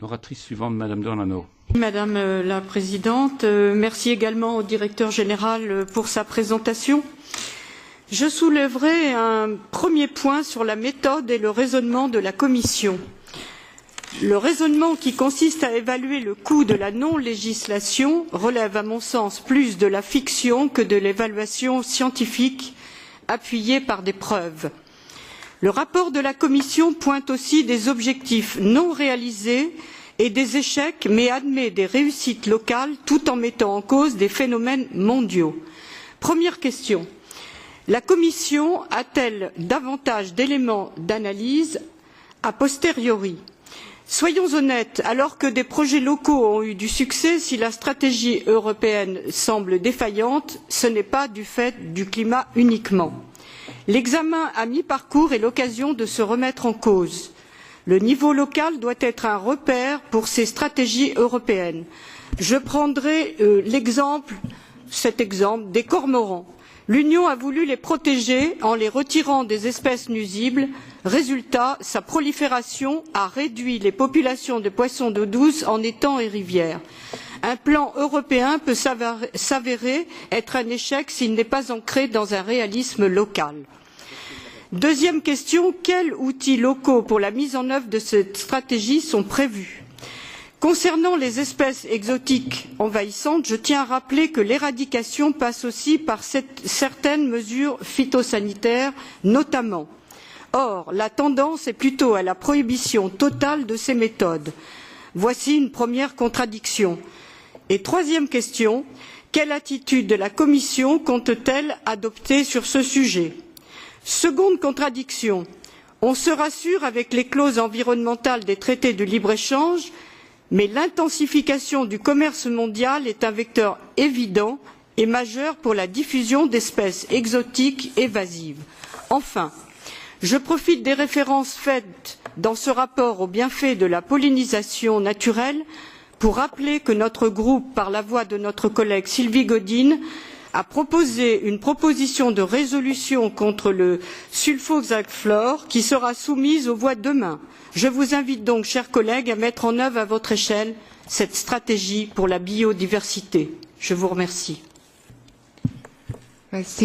L'oratrice suivante, Madame Dornano. Madame la Présidente, merci également au directeur général pour sa présentation. Je soulèverai un premier point sur la méthode et le raisonnement de la Commission. Le raisonnement qui consiste à évaluer le coût de la non-législation relève à mon sens plus de la fiction que de l'évaluation scientifique appuyée par des preuves. Le rapport de la Commission pointe aussi des objectifs non réalisés et des échecs, mais admet des réussites locales tout en mettant en cause des phénomènes mondiaux. Première question. La Commission a-t-elle davantage d'éléments d'analyse a posteriori? Soyons honnêtes, alors que des projets locaux ont eu du succès, si la stratégie européenne semble défaillante, ce n'est pas du fait du climat uniquement. L'examen à mi-parcours est l'occasion de se remettre en cause. Le niveau local doit être un repère pour ces stratégies européennes. Je prendrai cet exemple des cormorans. L'Union a voulu les protéger en les retirant des espèces nuisibles. Résultat, sa prolifération a réduit les populations de poissons d'eau douce en étangs et rivières. Un plan européen peut s'avérer être un échec s'il n'est pas ancré dans un réalisme local. Deuxième question, quels outils locaux pour la mise en œuvre de cette stratégie sont prévus? Concernant les espèces exotiques envahissantes, je tiens à rappeler que l'éradication passe aussi par certaines mesures phytosanitaires, notamment. Or, la tendance est plutôt à la prohibition totale de ces méthodes. Voici une première contradiction. Et troisième question, quelle attitude de la Commission compte-t-elle adopter sur ce sujet? Seconde contradiction, on se rassure avec les clauses environnementales des traités de libre-échange, mais l'intensification du commerce mondial est un vecteur évident et majeur pour la diffusion d'espèces exotiques évasives. Enfin, je profite des références faites dans ce rapport aux bienfaits de la pollinisation naturelle pour rappeler que notre groupe, par la voix de notre collègue Sylvie Godin, a proposé une proposition de résolution contre le sulfoxaflor qui sera soumise au vote demain. Je vous invite donc, chers collègues, à mettre en œuvre à votre échelle cette stratégie pour la biodiversité. Je vous remercie. Merci.